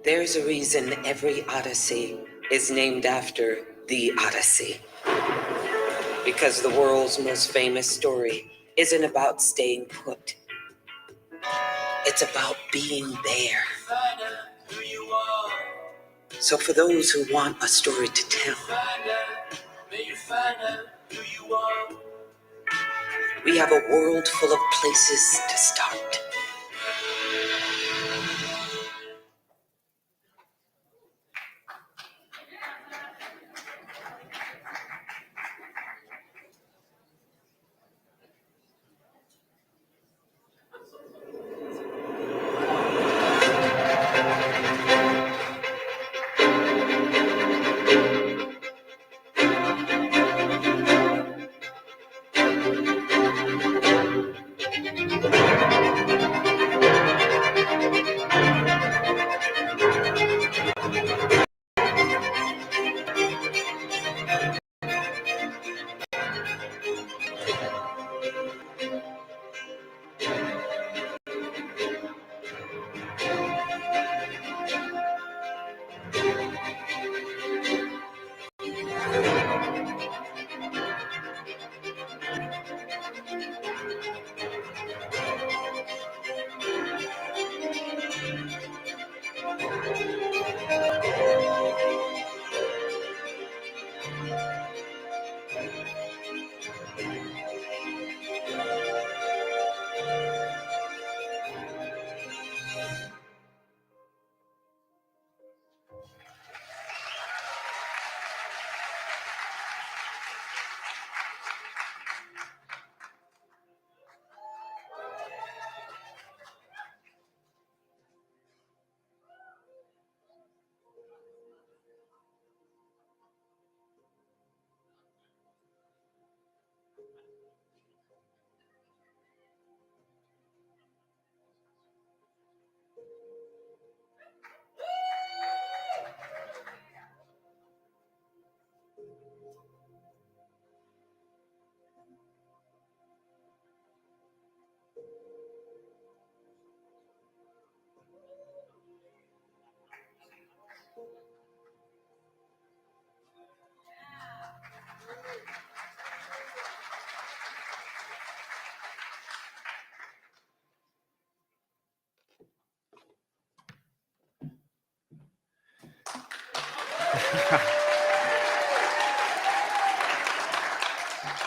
There's a reason every Odyssey is named after the Odyssey. Because the world's most famous story isn't about staying put. It's about being there. So for those who want a story to tell, we have a world full of places to start.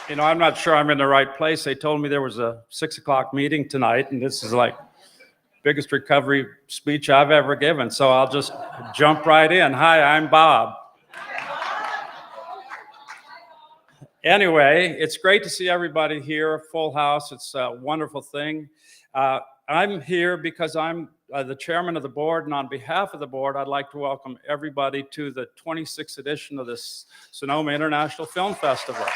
You know, I'm not sure I'm in the right place. They told me there was a 6 o'clock meeting tonight, and this is like biggest recovery speech I've ever given. So I'll just jump right in. Hi, I'm Bob. Anyway, it's great to see everybody here, full house. It's a wonderful thing. I'm here because I'm the chairman of the board, and on behalf of the board, I'd like to welcome everybody to the 26th edition of this Sonoma International Film Festival.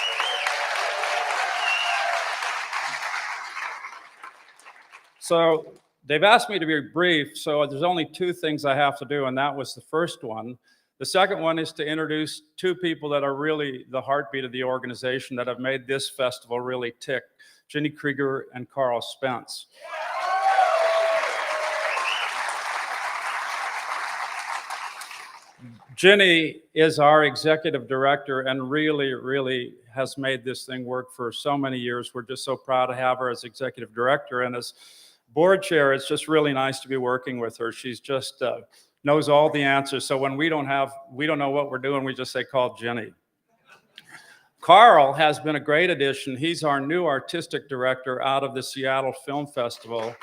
So they've asked me to be brief, so there's only two things I have to do, and that was the first one. The second one is to introduce two people that are really the heartbeat of the organization that have made this festival really tick, Ginny Krieger and Carl Spence. Ginny is our executive director and really has made this thing work for so many years. We're just so proud to have her as executive director, and as board chair, it's just really nice to be working with her. She's just knows all the answers. So when we don't know what we're doing, we just say, call Ginny. Carl has been a great addition. He's our new artistic director out of the Seattle Film Festival.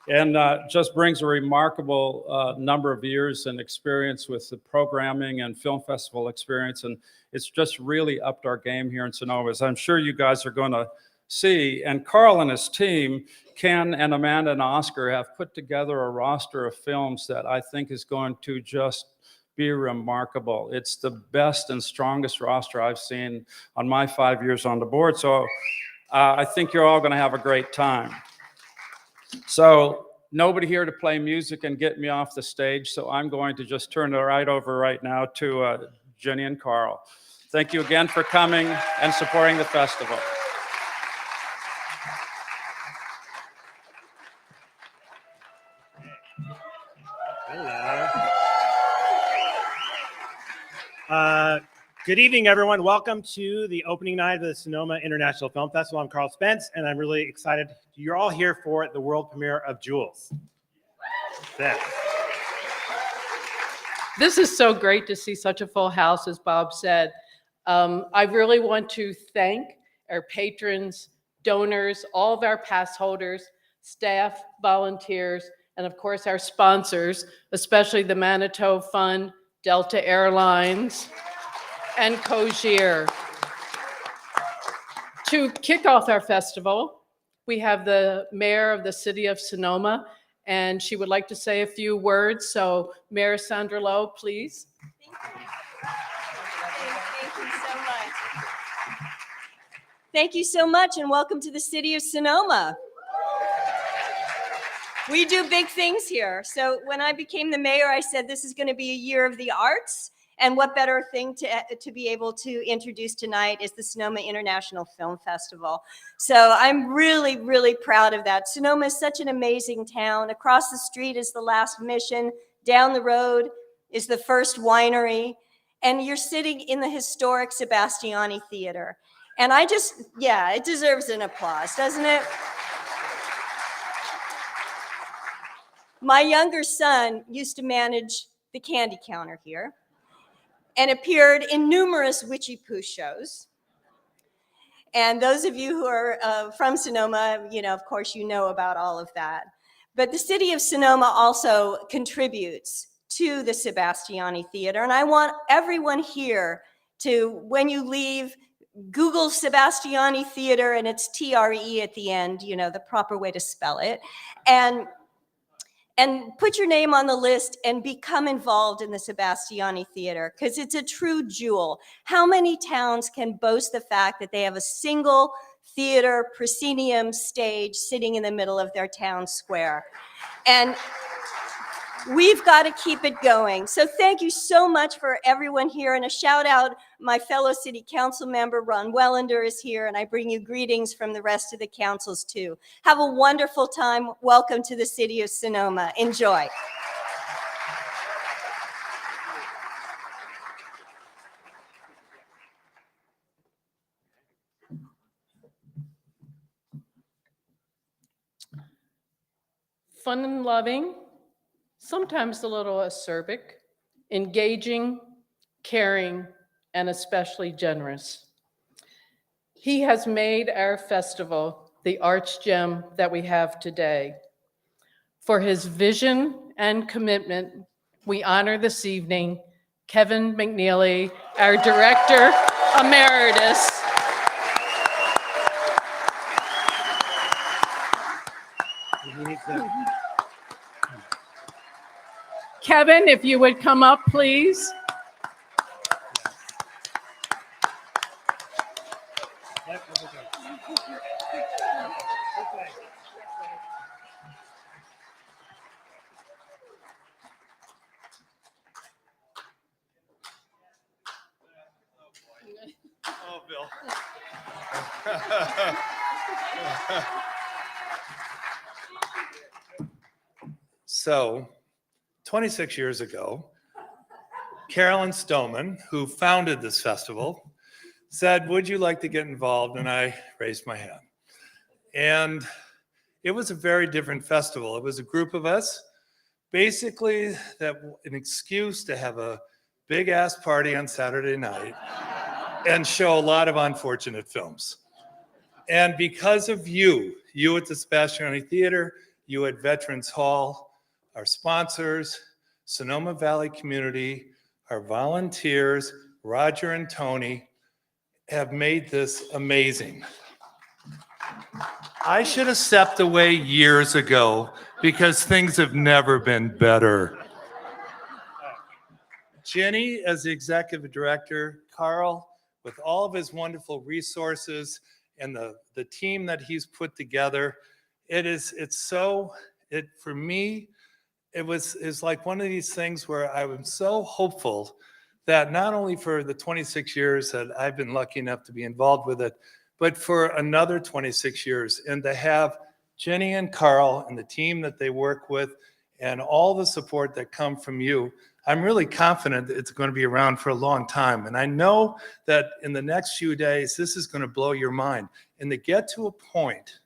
And just brings a remarkable number of years and experience with the programming and film festival experience. And it's just really upped our game here in Sonoma, as I'm sure you guys are going to see. And Carl and his team, Ken and Amanda and Oscar, have put together a roster of films that I think is going to just be remarkable. It's the best and strongest roster I've seen on my 5 years on the board. So I think you're all going to have a great time. So nobody here to play music and get me off the stage, so I'm going to just turn it right over right now to Ginny and Carl. Thank you again for coming and supporting the festival. Hello. Good evening, everyone. Welcome to the opening night of the Sonoma International Film Festival. I'm Carl Spence, and I'm really excited. You're all here for the world premiere of Jules. This is so great to see such a full house, as Bob said. I really want to thank our patrons, donors, all of our pass holders, staff, volunteers, and of course our sponsors, especially the Manitou Fund, Delta Airlines, and Cogier. To kick off our festival, we have the mayor of the city of Sonoma, and she would like to say a few words. So Mayor Sandra Lowe, please. Thank you so much. Thank you so much, and welcome to the city of Sonoma. We do big things here. So when I became the mayor, I said this is going to be a year of the arts. And what better thing to be able to introduce tonight is the Sonoma International Film Festival. So I'm really, really proud of that. Sonoma is such an amazing town. Across the street is the Last Mission. Down the road is the First Winery. And you're sitting in the historic Sebastiani Theater. And it deserves an applause, doesn't it? My younger son used to manage the candy counter here and appeared in numerous Witchy Poo shows. And those of you who are from Sonoma, of course, you know about all of that. But the city of Sonoma also contributes to the Sebastiani Theater. And I want everyone here to, when you leave, Google Sebastiani Theater, and it's TRE at the end, the proper way to spell it. And put your name on the list and become involved in the Sebastiani Theater, because it's a true jewel. How many towns can boast the fact that they have a single theater, proscenium stage sitting in the middle of their town square? And we've got to keep it going. So thank you so much for everyone here. And a shout out, my fellow city council member, Ron Wellender, is here, and I bring you greetings from the rest of the councils too. Have a wonderful time. Welcome to the city of Sonoma. Enjoy. Fun and loving, sometimes a little acerbic, engaging, caring, and especially generous. He has made our festival the arts gem that we have today. For his vision and commitment, we honor this evening Kevin McNeely, our Director Emeritus. Kevin, if you would come up, please. Oh, Bill. So, 26 years ago, Carolyn Stoneman, who founded this festival, said, "Would you like to get involved?" And I raised my hand. And it was a very different festival. It was a group of us, basically an excuse to have a big ass party on Saturday night and show a lot of unfortunate films. And because of you at the Sebastiani Theater, you at Veterans Hall, our sponsors, Sonoma Valley community, our volunteers, Roger and Tony, have made this amazing. I should have stepped away years ago because things have never been better. Jenny, as the executive director, Carl, with all of his wonderful resources and the team that he's put together, for me, it's like one of these things where I'm so hopeful that not only for the 26 years that I've been lucky enough to be involved with it, but for another 26 years, and to have Jenny and Carl and the team that they work with and all the support that come from you, I'm really confident that it's going to be around for a long time. And I know that in the next few days, this is going to blow your mind. And to get to a point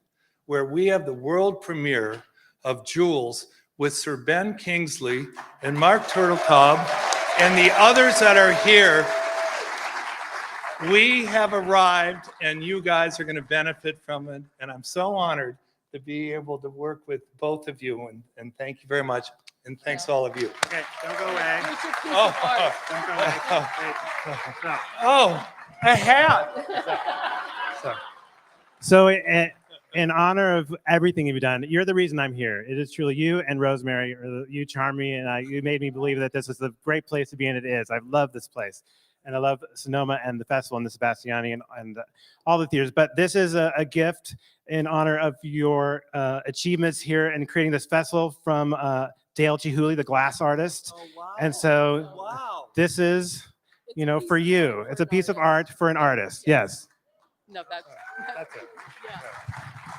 where we have the world premiere of Jules with Sir Ben Kingsley and Mark Turtletaub and the others that are here, we have arrived, and you guys are going to benefit from it. And I'm so honored to be able to work with both of you. And thank you very much. And thanks to all of you. Okay, don't go away. Here's your piece Oh. of art. Don't go away. Wait. No. Oh, a hat. So in honor of everything you've done, you're the reason I'm here. It is truly you and Rosemary, or you charm me, and you made me believe that this is a great place to be, and it is. I love this place. And I love Sonoma and the festival and the Sebastiani and all the theaters. But this is a gift in honor of your achievements here in creating this festival from Dale Chihuly, the glass artist. Oh, wow. And so Wow. this is, you know, for you. It's a piece of art for an artist. Yes. No, that's it. yeah.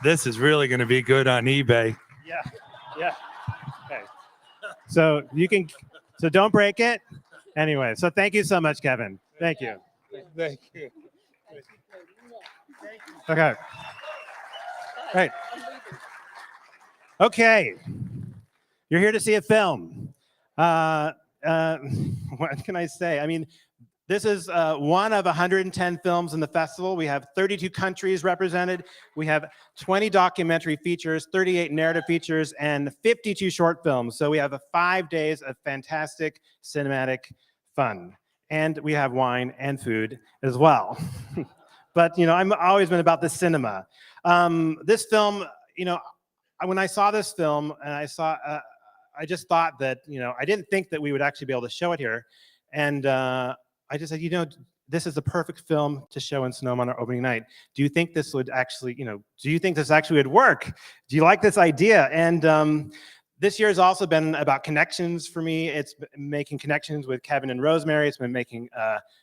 This is really going to be good on eBay. Yeah. Yeah. Okay. So you can, so don't break it. Anyway, so thank you so much, Kevin. Thank you. Thank you. Okay. Right. Okay. You're here to see a film. What can I say? I mean, this is one of 110 films in the festival. We have 32 countries represented. We have 20 documentary features, 38 narrative features, and 52 short films. So we have 5 days of fantastic cinematic fun. And we have wine and food as well. But, you know, I've always been about the cinema. This film, you know, when I saw this film, and I just thought that, you know, I didn't think that we would actually be able to show it here. And I just said, you know, this is the perfect film to show in Sonoma on our opening night. Do you think this would actually, you know, do you think this actually would work? Do you like this idea? And this year has also been about connections for me. It's been making connections with Kevin and Rosemary. It's been making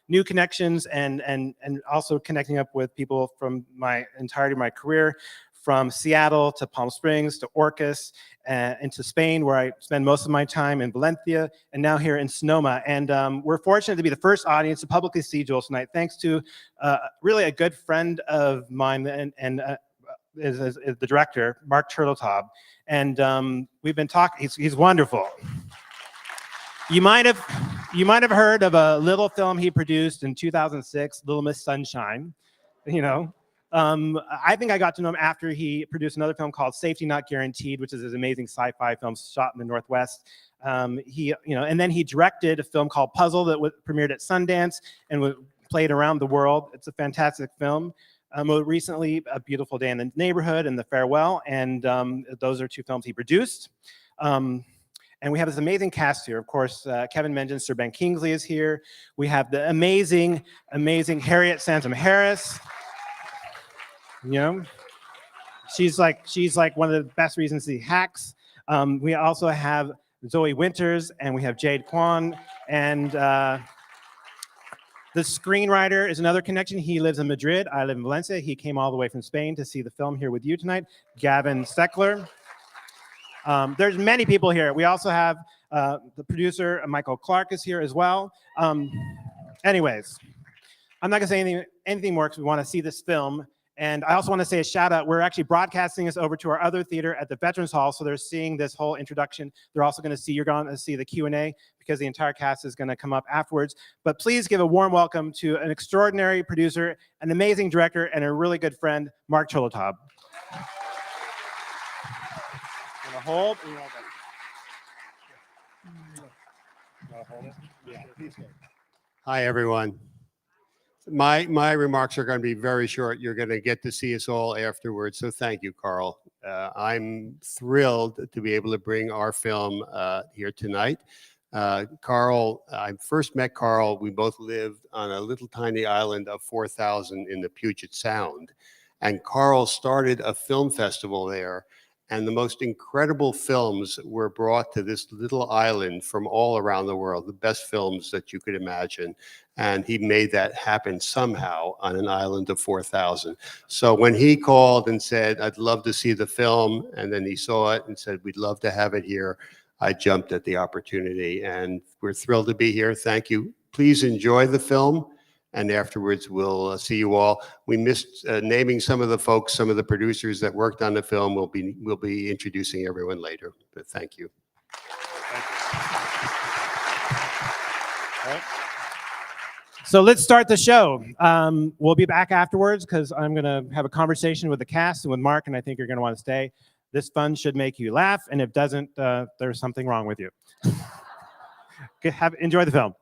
new connections and also connecting up with people from my entirety of my career, from Seattle to Palm Springs to Orcas and to Spain, where I spend most of my time, in Valencia, and now here in Sonoma. And we're fortunate to be the first audience to publicly see Jules tonight, thanks to really a good friend of mine and is the director, Mark Turtletaub. And we've been talking, he's wonderful. You might have heard of a little film he produced in 2006, Little Miss Sunshine, you know. I think I got to know him after he produced another film called Safety Not Guaranteed, which is his amazing sci-fi film shot in the Northwest. You know, and then he directed a film called Puzzle that premiered at Sundance and was played around the world. It's a fantastic film. More recently, A Beautiful Day in the Neighborhood and The Farewell, and those are 2 films he produced. And we have this amazing cast here. Of course, Kevin mentioned Sir Ben Kingsley is here. We have the amazing Harriet Sansom Harris. You know, she's like one of the best reasons to see Hacks. We also have Zoe Winters, and we have Jade Kwan, and the screenwriter is another connection. He lives in Madrid. I live in Valencia. He came all the way from Spain to see the film here with you tonight. Gavin Steckler. There's many people here. We also have the producer, Michael Clark, is here as well. Anyways, I'm not gonna say anything more because we want to see this film. And I also want to say a shout out. We're actually broadcasting this over to our other theater at the Veterans Hall. So they're seeing this whole introduction. They're also going to see, you're going to see the Q&A because the entire cast is going to come up afterwards. But please give a warm welcome to an extraordinary producer, an amazing director, and a really good friend, Mark Turtletaub. Hold. Hi, everyone. My remarks are going to be very short. You're going to get to see us all afterwards. So thank you, Carl. I'm thrilled to be able to bring our film here tonight. Carl, I first met Carl. We both lived on a little tiny island of 4,000 in the Puget Sound. And Carl started a film festival there. And the most incredible films were brought to this little island from all around the world, the best films that you could imagine. And he made that happen somehow on an island of 4,000. So when he called and said, I'd love to see the film, and then he saw it and said, we'd love to have it here, I jumped at the opportunity, and we're thrilled to be here. Thank you. Please enjoy the film, and afterwards we'll see you all. We missed naming some of the folks, some of the producers that worked on the film. We'll be introducing everyone later, but thank you. So let's start the show. We'll be back afterwards because I'm going to have a conversation with the cast and with Mark, and I think you're going to want to stay. This fun should make you laugh, and if it doesn't, there's something wrong with you. Enjoy the film.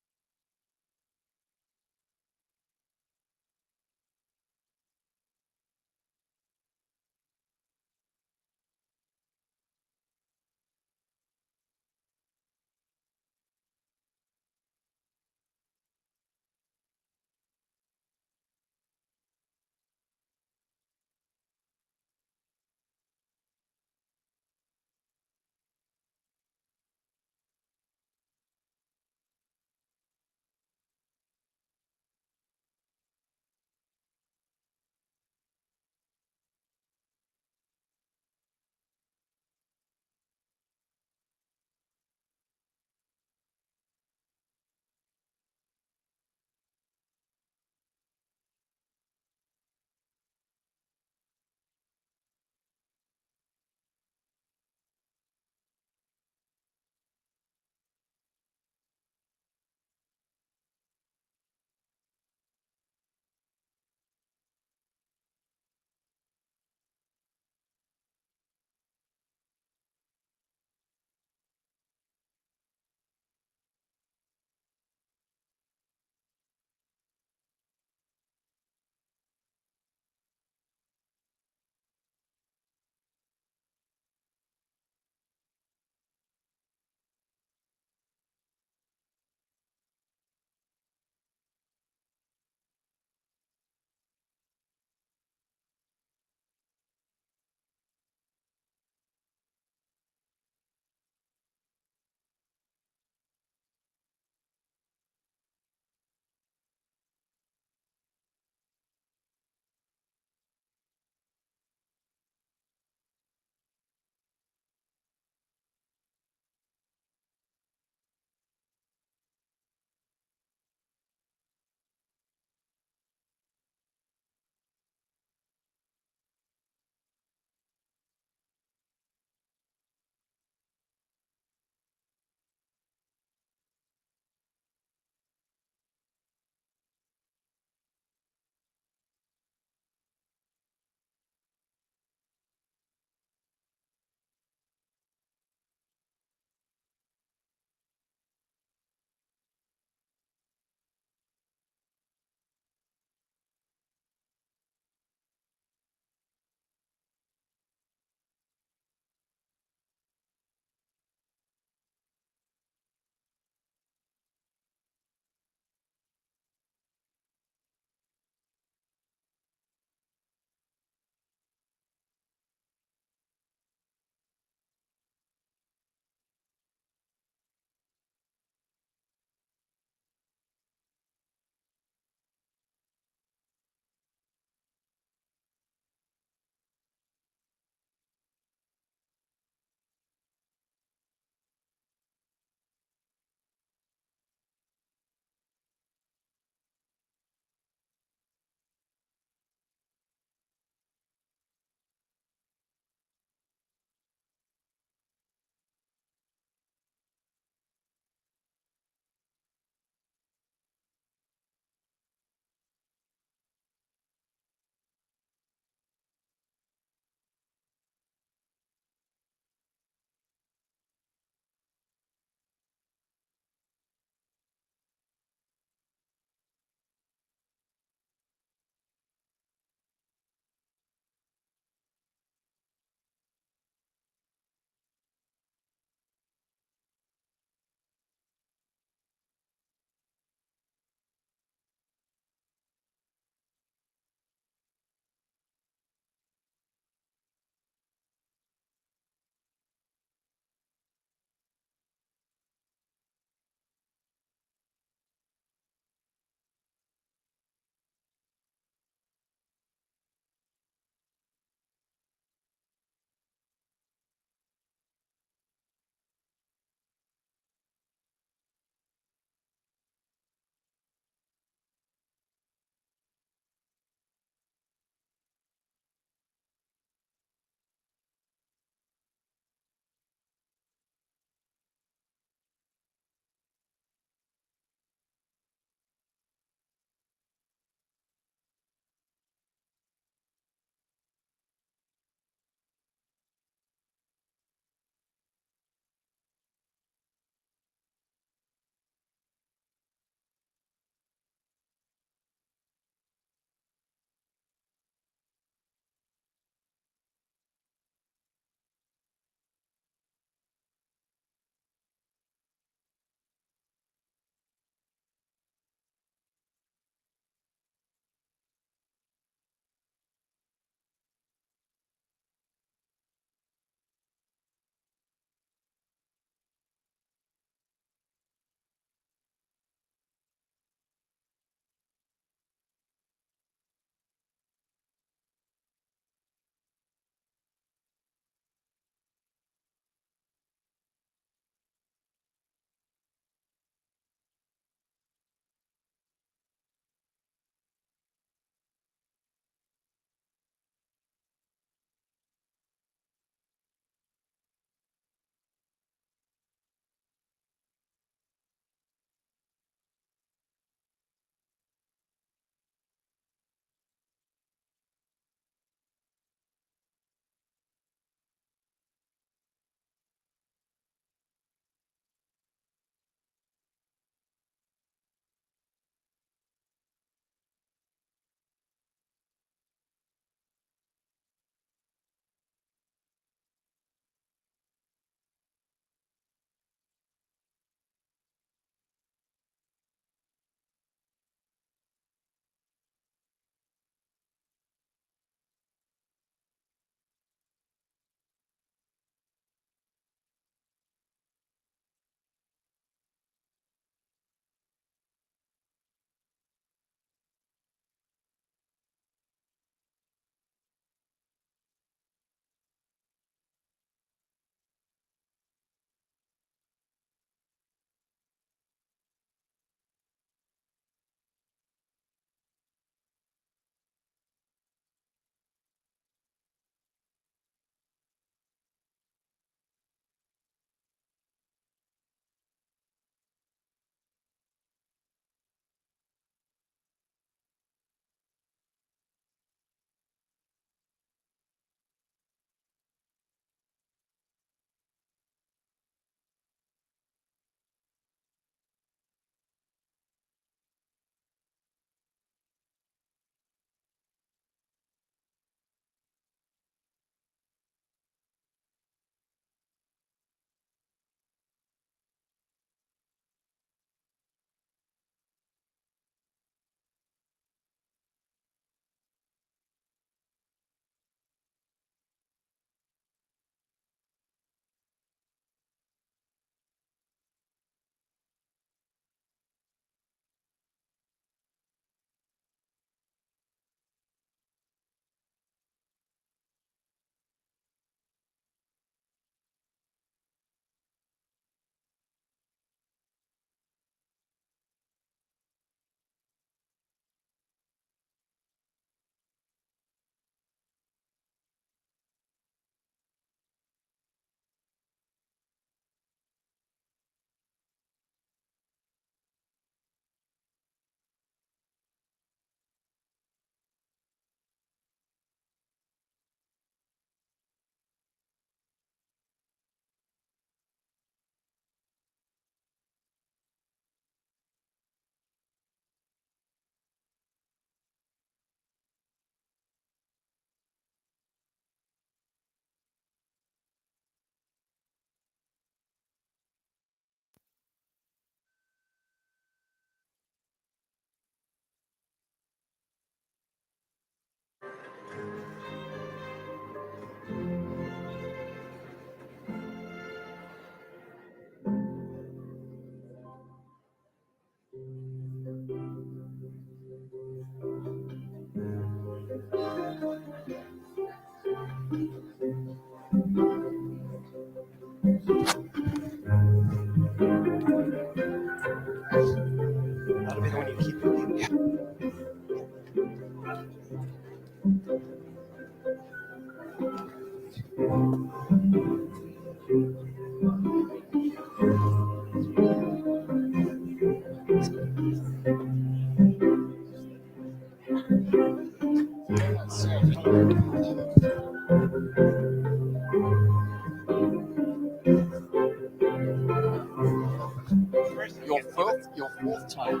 Your fourth time.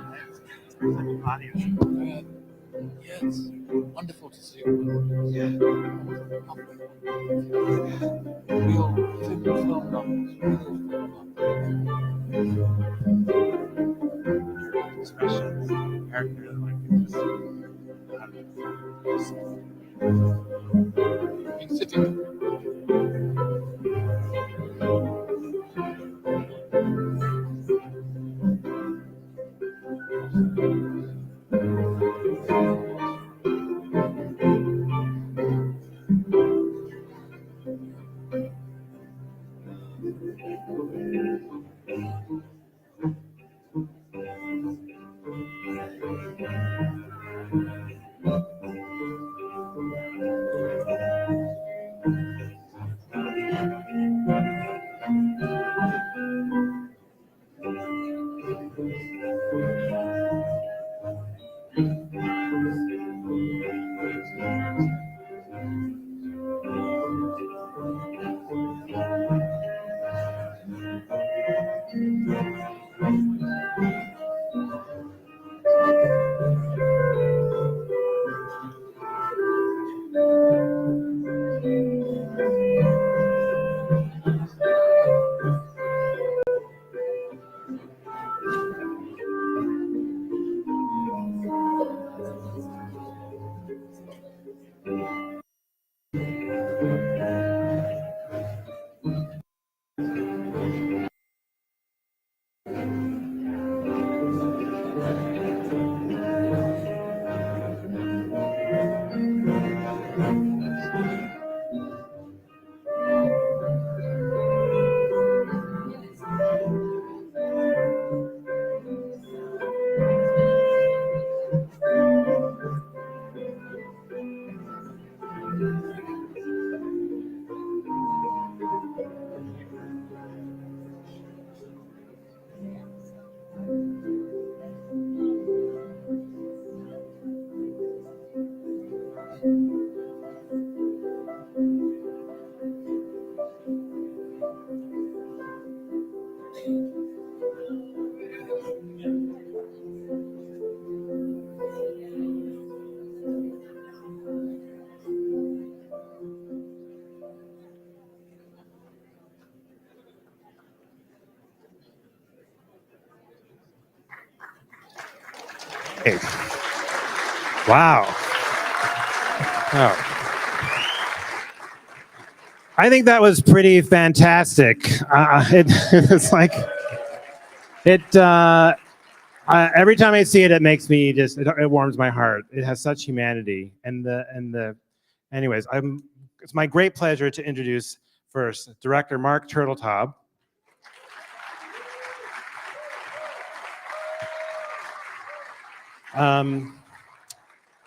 Yes, wonderful to see you. Yeah. Real film novels. Expressions, characters, Been sitting. Hey. Wow. Oh. I think that was pretty fantastic. It's like it. Every time I see it, it makes me just. It warms my heart. It has such humanity, and the. Anyways, It's my great pleasure to introduce first director Mark Turteltaub.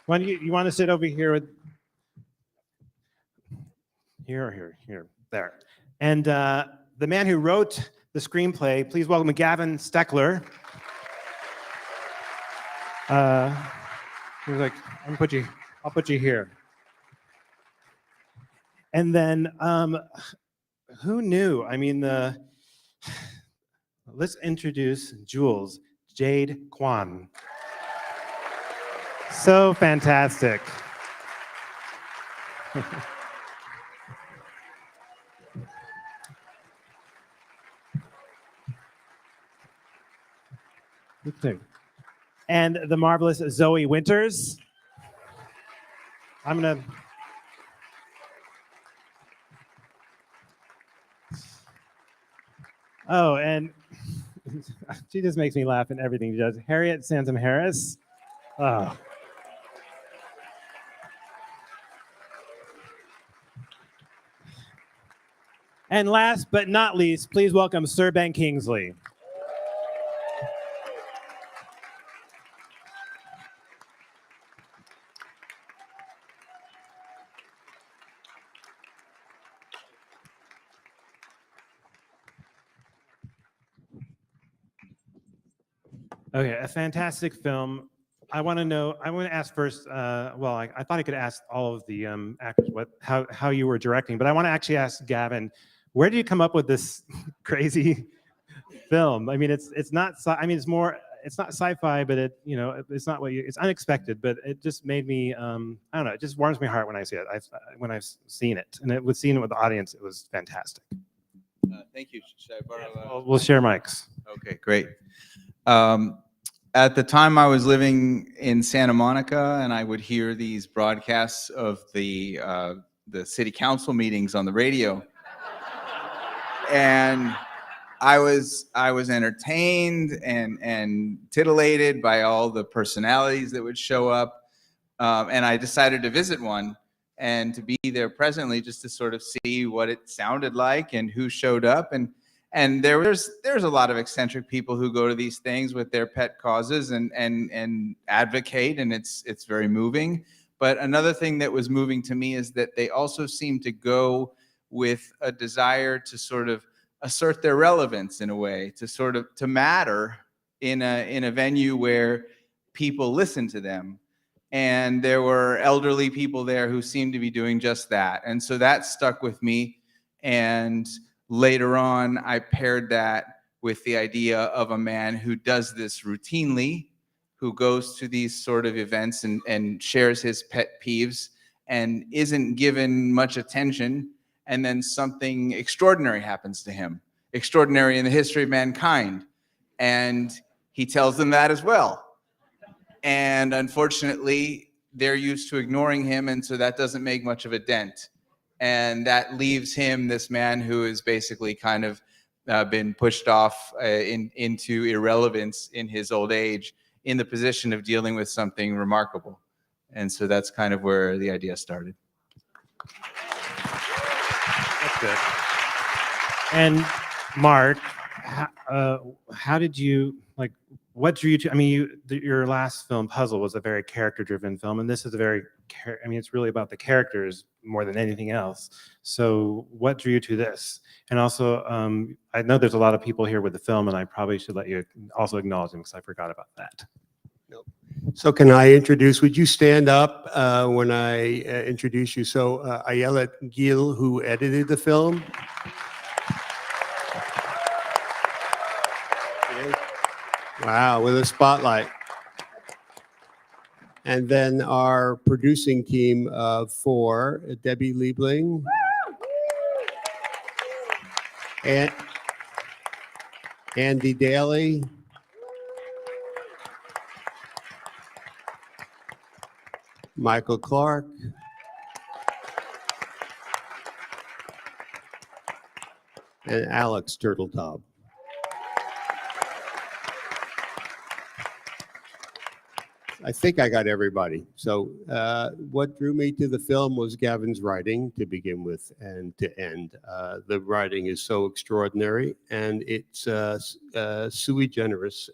When you want to sit over here with here, there. And the man who wrote the screenplay, please welcome Gavin Steckler. He was like, I'll put you here. And then, who knew? I mean, let's introduce Jules Jade Kwan. So fantastic. And the marvelous Zoe Winters. I'm gonna. Oh, and she just makes me laugh in everything she does. Harriet Sansom Harris. Oh. And last but not least, please welcome Sir Ben Kingsley. Okay, a fantastic film. I want to ask first, well, I thought I could ask all of the actors how you were directing, but I want to actually ask Gavin, where did you come up with this crazy film? I mean, it's not, I mean, it's not sci-fi, but it's not it's unexpected, but it just made me, I don't know, it just warms my heart when I see it, when I've seen it, and seeing it with the audience, it was fantastic. Thank you. Should I borrow, We'll share mics. Okay, great. At the time, I was living in Santa Monica, and I would hear these broadcasts of the city council meetings on the radio, and I was entertained and titillated by all the personalities that would show up, and I decided to visit one and to be there presently, just to sort of see what it sounded like and who showed up. And there's a lot of eccentric people who go to these things with their pet causes and advocate, and it's very moving. But another thing that was moving to me is that they also seem to go with a desire to sort of assert their relevance in a way, to matter in a venue where people listen to them. And there were elderly people there who seemed to be doing just that. And so that stuck with me. And later on, I paired that with the idea of a man who does this routinely, who goes to these sort of events and shares his pet peeves and isn't given much attention. And then something extraordinary happens to him, extraordinary in the history of mankind. And he tells them that as well. And unfortunately, they're used to ignoring him, and so that doesn't make much of a dent. And that leaves him, this man who has basically kind of been pushed off into irrelevance in his old age, in the position of dealing with something remarkable. And so that's kind of where the idea started. That's good. And Mark, how did you, like, what drew you to, I mean, your last film, Puzzle, was a very character-driven film, and this is it's really about the characters more than anything else. So what drew you to this? And also, I know there's a lot of people here with the film, and I probably should let you also acknowledge them because I forgot about that. So can I introduce, would you stand up when I introduce you? So Ayelet Gil, who edited the film. Wow, with a spotlight. And then our producing team of 4, Debbie Liebling. And Andy Daly. Michael Clark. And Alex Turtletop. I think I got everybody. So what drew me to the film was Gavin's writing to begin with and to end. The writing is so extraordinary, and it's sui generis.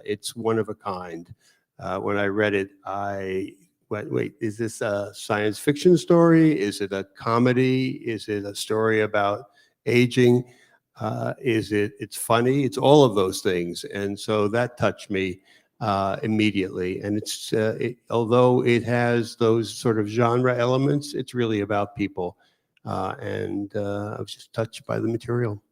It's one of a kind. When I read it, I went, wait, is this a science fiction story? Is it a comedy? Is it a story about aging? It's funny? It's all of those things. And so that touched me immediately. And it's although it has those sort of genre elements, it's really about people. And I was just touched by the material.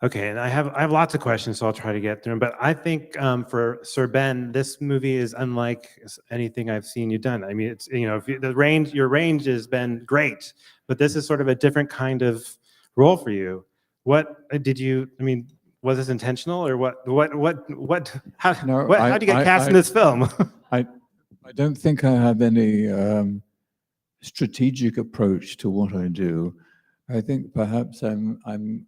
Okay, and I have lots of questions, so I'll try to get through them. But I think for Sir Ben, this movie is unlike anything I've seen you done. I mean, it's if your range has been great, but this is sort of a different kind of role for you. What did you? I mean, was this intentional, or how did you get cast in this film? I don't think I have any strategic approach to what I do. I think perhaps I'm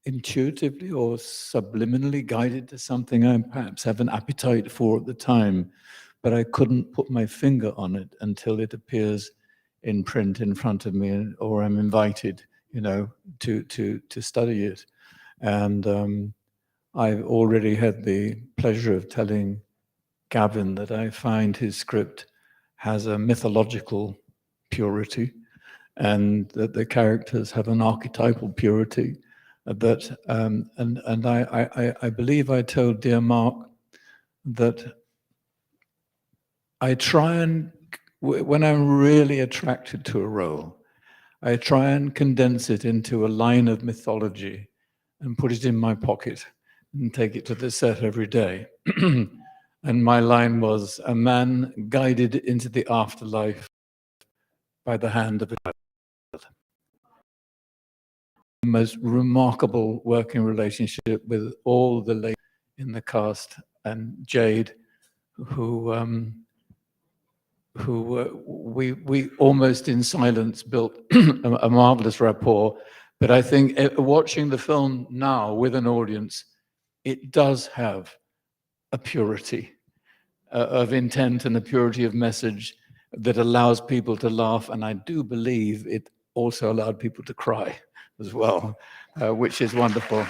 intuitively or subliminally guided to something I perhaps have an appetite for at the time, but I couldn't put my finger on it until it appears in print in front of me, or I'm invited, to study it. And I've already had the pleasure of telling Gavin that I find his script has a mythological purity, and that the characters have an archetypal purity. that, and I believe I told dear Mark that I try and, when I'm really attracted to a role, I try and condense it into a line of mythology and put it in my pocket and take it to the set every day. And my line was, a man guided into the afterlife by the hand of a child. The most remarkable working relationship with all the ladies in the cast, and Jade, who we almost in silence built a marvelous rapport. But I think watching the film now with an audience, it does have a purity of intent and a purity of message that allows people to laugh. And I do believe it also allowed people to cry as well, which is wonderful.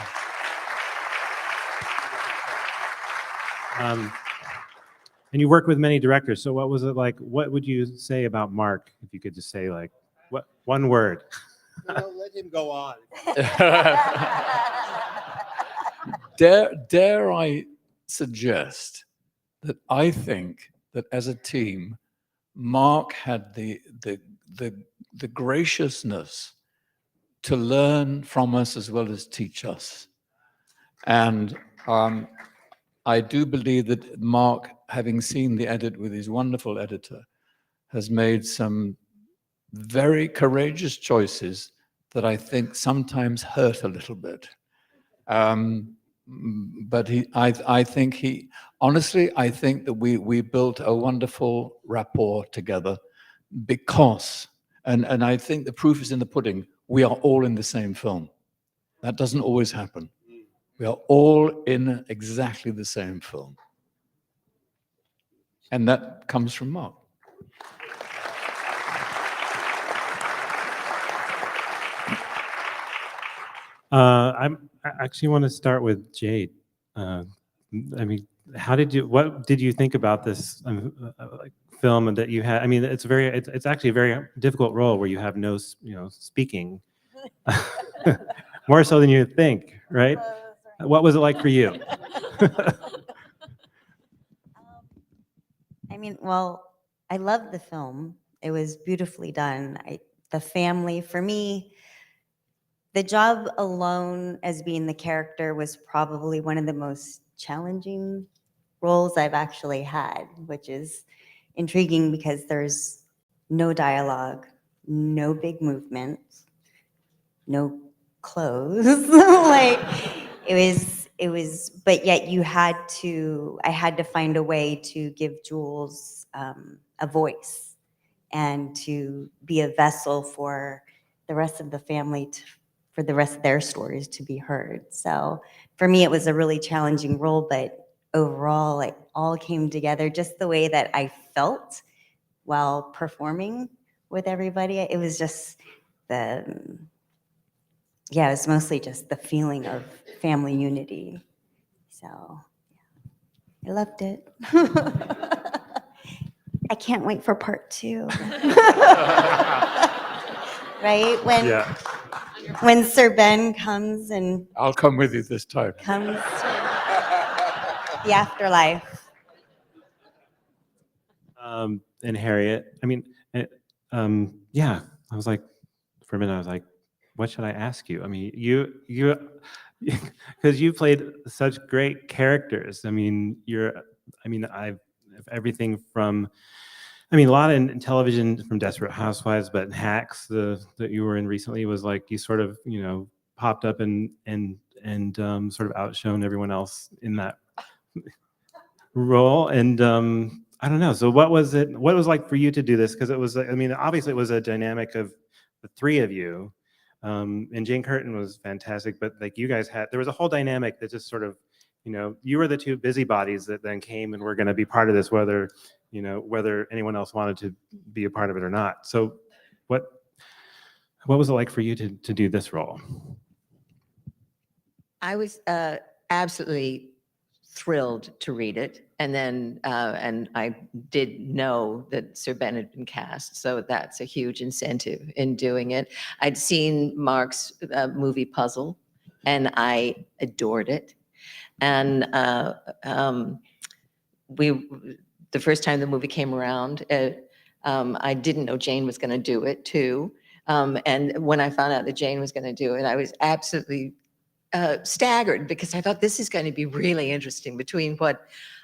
And you work with many directors. So what was it like? What would you say about Mark? If you could just say like, what one word? No, let him go on. Dare I suggest that I think that as a team, Mark had the graciousness to learn from us as well as teach us. And I do believe that Mark, having seen the edit with his wonderful editor, has made some very courageous choices that I think sometimes hurt a little bit. But I think honestly, I think that we built a wonderful rapport together because, and I think the proof is in the pudding, we are all in the same film. That doesn't always happen. We are all in exactly the same film. And that comes from Mark. I actually want to start with Jade. I mean, what did you think about this film and that you had? I mean, it's actually a very difficult role where you have no, speaking, more so than you think, right? What was it like for you? I mean, well, I loved the film. It was beautifully done. The family, for me, the job alone as being the character was probably one of the most challenging roles I've actually had, which is intriguing because there's no dialogue, no big movements, no clothes. Like it was, but yet I had to find a way to give Jules a voice and to be a vessel for the rest of the family, for the rest of their stories to be heard. So for me, it was a really challenging role, but overall, it all came together just the way that I felt while performing with everybody. It was just it was mostly just the feeling of family unity. So I loved it. I can't wait for part 2. Right? When Sir Ben comes and I'll come with you this time. comes to the afterlife. And Harriet, I mean, yeah, I was like, for a minute, I was like, what should I ask you? I mean, you, because you played such great characters. I mean, I've everything from, a lot in television from Desperate Housewives, but Hacks, that you were in recently, was like you sort of, popped up and sort of outshone everyone else in that role. And I don't know. So what was it like for you to do this? Because it was, obviously it was a dynamic of the three of you. And Jane Curtin was fantastic, but like you guys there was a whole dynamic that just sort of, you were the two busybodies that then came and were going to be part of this, whether anyone else wanted to be a part of it or not. So what was it like for you to do this role? I was absolutely thrilled to read it. And then, and I did know that Sir Ben had been cast, so that's a huge incentive in doing it. I'd seen Mark's movie Puzzle, and I adored it. And the first time the movie came around, I didn't know Jane was going to do it too. And when I found out that Jane was going to do it, I was absolutely staggered, because I thought this is going to be really interesting between what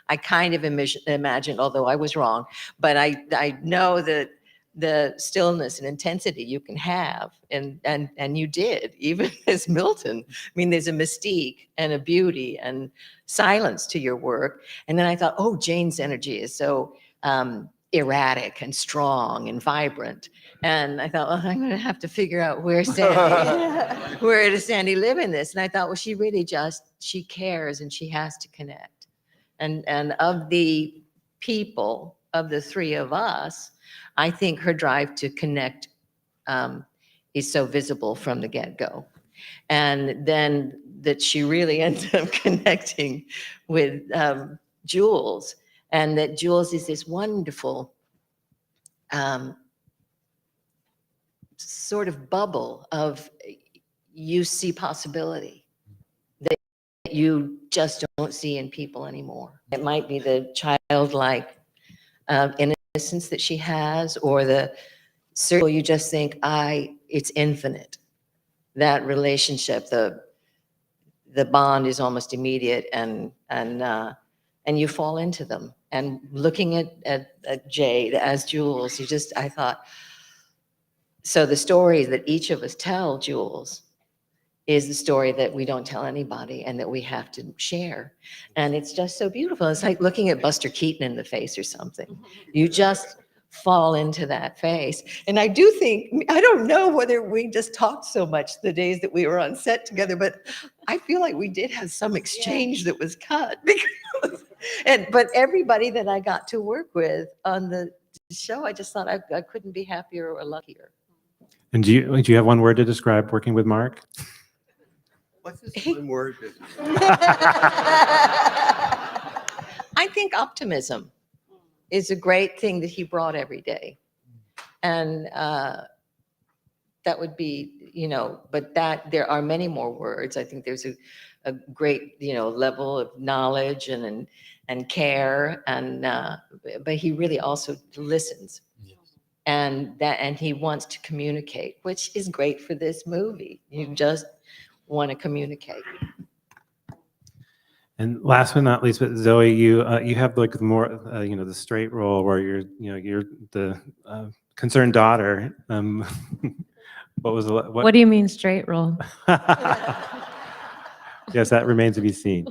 I kind of imagined, although I was wrong. But I know that the stillness and intensity you can have, and you did, even as Milton. I mean, there's a mystique and a beauty and silence to your work. And then I thought, oh, Jane's energy is so erratic and strong and vibrant. And I thought, well, I'm going to have to figure out where where does Sandy live in this? And I thought, well, she really she cares, and she has to connect. And of the people, of the three of us, I think her drive to connect is so visible from the get-go. And then that she really ends up connecting with Jules, and that Jules is this wonderful sort of bubble of, you see possibility that you just don't see in people anymore. It might be the childlike innocence that she has, or the circle you just think, it's infinite. That relationship, the bond is almost immediate, and you fall into them. And looking at Jade as Jules, I thought, so the story that each of us tell, Jules, is the story that we don't tell anybody and that we have to share. And it's just so beautiful. It's like looking at Buster Keaton in the face or something. You just fall into that face. And I do think, I don't know whether we just talked so much the days that we were on set together, but I feel like we did have some exchange that was cut. But everybody that I got to work with on the show, I just thought I couldn't be happier or luckier. And do you have one word to describe working with Mark? What's this one word? I think optimism is a great thing that he brought every day. And that would be, but there are many more words. I think there's a great, level of knowledge and care, but he really also listens. And he wants to communicate, which is great for this movie. You just want to communicate. And last but not least, but Zoe, you have like the more the straight role where you're the concerned daughter. What do you mean straight role? Yes, that remains to be seen.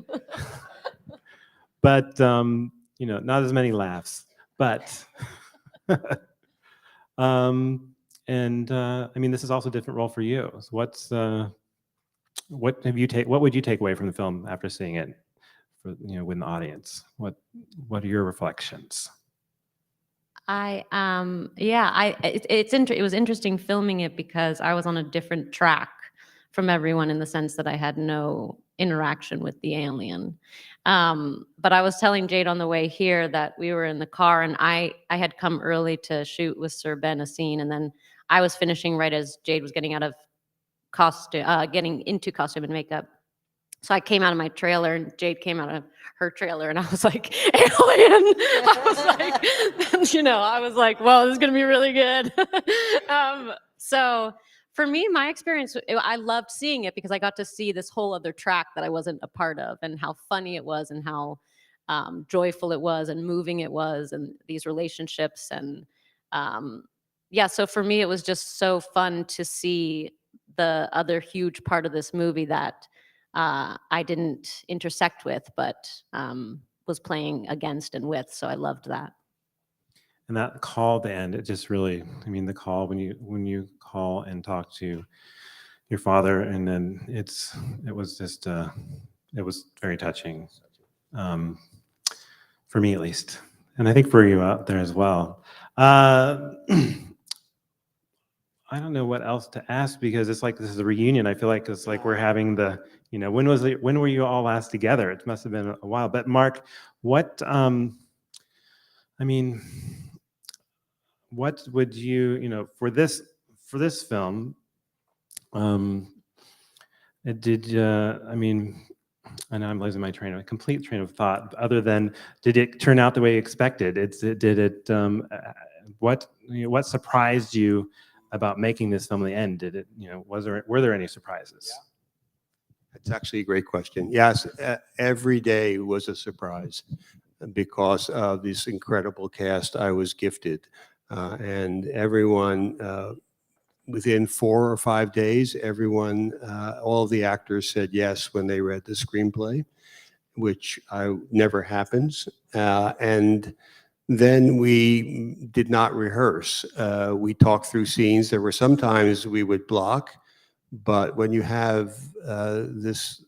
But not as many laughs. But I mean, this is also a different role for you. So what would you take away from the film after seeing it, with the audience? What are your reflections? It was interesting filming it because I was on a different track from everyone, in the sense that I had no interaction with the alien. But I was telling Jade on the way here that we were in the car, and I had come early to shoot with Sir Ben a scene, and then I was finishing right as Jade was getting out of getting into costume and makeup. So I came out of my trailer, and Jade came out of her trailer, and I was like, alien. I was like, well, this is gonna be really good. So for me, my experience, I loved seeing it because I got to see this whole other track that I wasn't a part of, and how funny it was, and how joyful it was, and moving it was, and these relationships. And so for me, it was just so fun to see the other huge part of this movie that I didn't intersect with, but was playing against and with. So I loved that. And that call at the end, it just really, the call when you call and talk to your father, and then it was just it was very touching, for me at least, and I think for you out there as well. I don't know what else to ask, because it's like this is a reunion. I feel like it's like we're having when were you all last together? It must have been a while. But Mark, what what would you for this film, I mean, I know I'm losing my complete train of thought. Other than, did it turn out the way you expected? What surprised you about making this film in the end? Did it, were there any surprises? It's actually a great question. Yes, every day was a surprise because of this incredible cast I was gifted. And everyone, within 4 or 5 days, everyone, all of the actors said yes when they read the screenplay, which never happens. And then we did not rehearse. We talked through scenes. There were sometimes we would block, but when you have this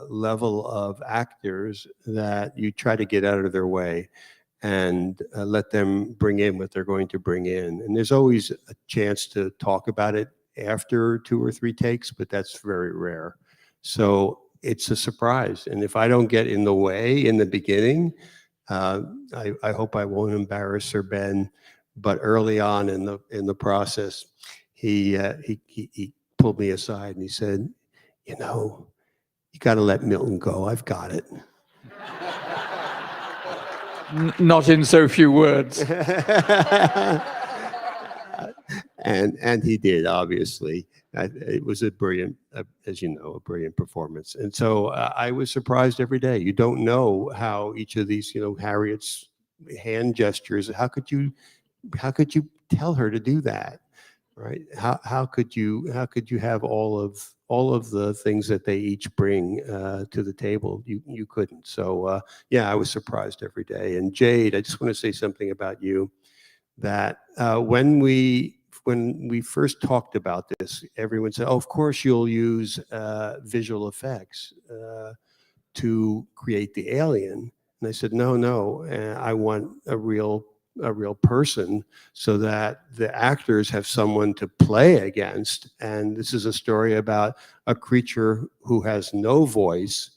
level of actors, that you try to get out of their way and let them bring in what they're going to bring in. And there's always a chance to talk about it after 2 or 3 takes, but that's very rare. So it's a surprise. And if I don't get in the way in the beginning, I hope I won't embarrass Sir Ben. But early on in the process, he pulled me aside and he said, "You got to let Milton go. I've got it." Not in so few words. And he did, obviously. It was a brilliant, as you know, a brilliant performance. And so I was surprised every day. You don't know how each of these, Harriet's hand gestures, how could you tell her to do that? Right? How could you have all of the things that they each bring to the table? You couldn't. So yeah, I was surprised every day. And Jade, I just want to say something about you, that when we first talked about this, everyone said, "Oh, of course you'll use visual effects to create the alien." And I said, no, I want a real person, so that the actors have someone to play against. And this is a story about a creature who has no voice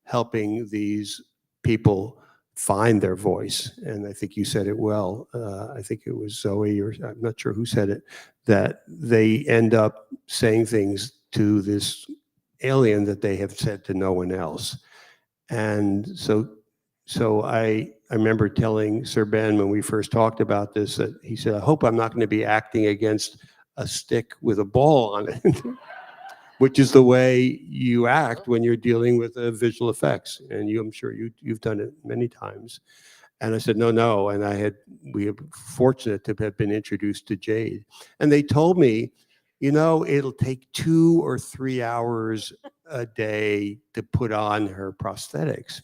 helping these people find their voice. And I think you said it well. I think it was Zoe, or I'm not sure who said it, that they end up saying things to this alien that they have said to no one else. And so I remember telling Sir Ben when we first talked about this, that he said, "I hope I'm not going to be acting against a stick with a ball on it," which is the way you act when you're dealing with visual effects. And I'm sure you've done it many times. And I said, no. And we were fortunate to have been introduced to Jade. And they told me, it'll take 2 or 3 hours a day to put on her prosthetics.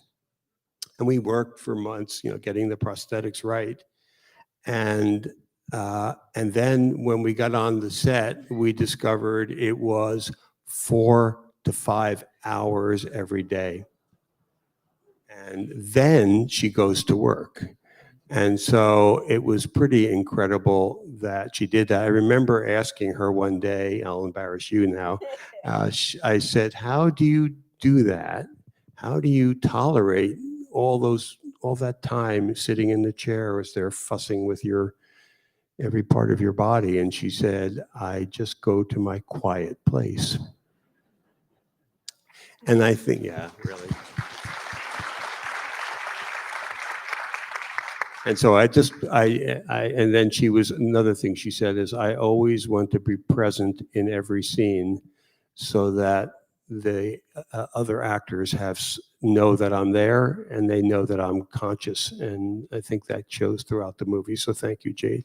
And we worked for months, getting the prosthetics right. And then when we got on the set, we discovered it was 4 to 5 hours every day. And then she goes to work. And so it was pretty incredible that she did that. I remember asking her one day, I'll embarrass you now, I said, "How do you do that? How do you tolerate all that time sitting in the chair as they're fussing with every part of your body?" And she said, "I just go to my quiet place." And I think, yeah, really. And so and then another thing she said is, "I always want to be present in every scene so that the other actors know that I'm there and they know that I'm conscious." And I think that shows throughout the movie. So thank you, Jade.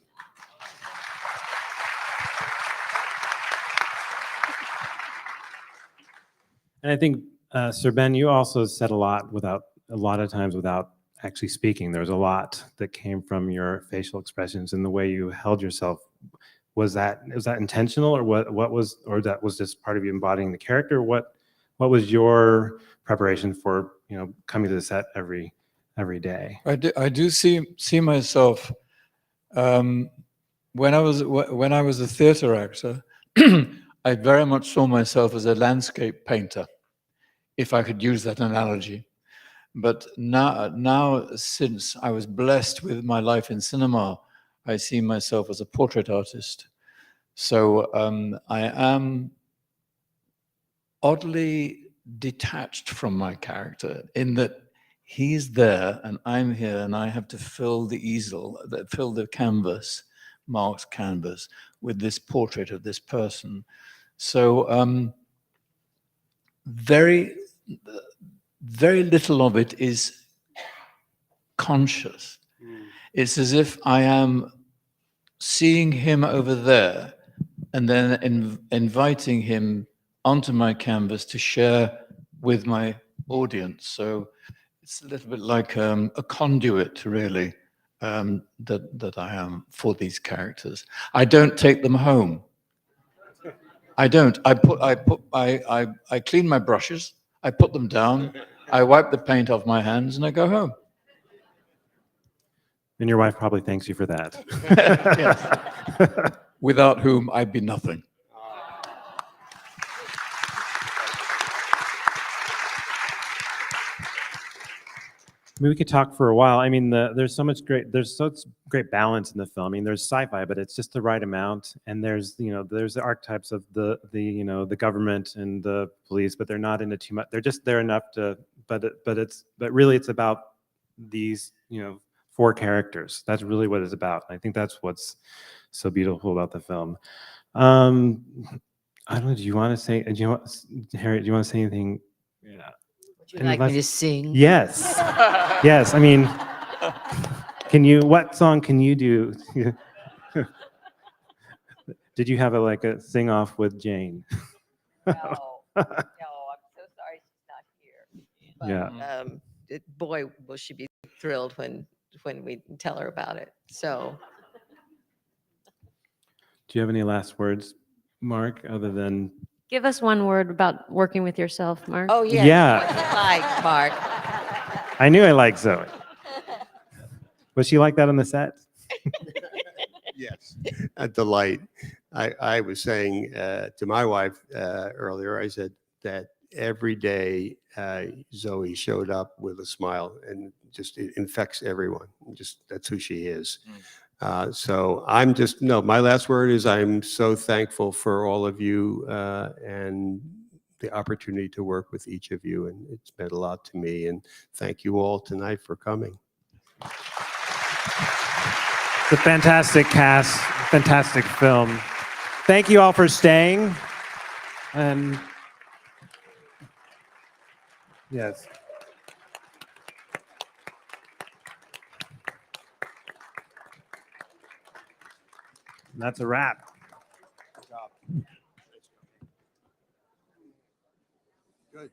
And I think, Sir Ben, you also said a lot of times without actually speaking. There was a lot that came from your facial expressions and the way you held yourself. Was that intentional, or that was just part of you embodying the character? What was your preparation for coming to the set every day? I do see myself, when I was a theater actor, I very much saw myself as a landscape painter, if I could use that analogy. But now, since I was blessed with my life in cinema, I see myself as a portrait artist. So I am oddly detached from my character in that he's there and I'm here and I have to fill the easel, fill the canvas, marked canvas, with this portrait of this person. So very little of it is conscious. It's as if I am seeing him over there and then inviting him onto my canvas to share with my audience. So it's a little bit like a conduit, really, that I am for these characters. I don't take them home. I don't. I clean my brushes. I put them down. I wipe the paint off my hands, and I go home. And your wife probably thanks you for that. Yes. Without whom I'd be nothing. I mean, we could talk for a while. I mean, there's such great balance in the film. I mean, there's sci-fi, but it's just the right amount. And there's the archetypes of the government and the police, but they're not into too much. They're just there enough to. But really, it's about these four characters. That's really what it's about. I think that's what's so beautiful about the film. I don't know. Do you want to say? Harriet? Do you want to say anything? Yeah. Would you like me to sing? Yes. Yes. I mean, what song can you do? Did you have a sing off with Jane? No, I'm so sorry she's not here. But, Yeah. Boy, will she be thrilled when we tell her about it. So. Do you have any last words, Mark, other than? Give us one word about working with yourself, Mark. Oh, yeah. Yeah. What's it like, Mark? I knew I liked Zoe. Was she like that on the set? Yes, a delight. I was saying to my wife earlier, I said that every day Zoe showed up with a smile and just it infects everyone. Just that's who she is. So my last word is I'm so thankful for all of you and the opportunity to work with each of you. And it's meant a lot to me. And thank you all tonight for coming. It's a fantastic cast, fantastic film. Thank you all for staying. And yes. And that's a wrap. Good.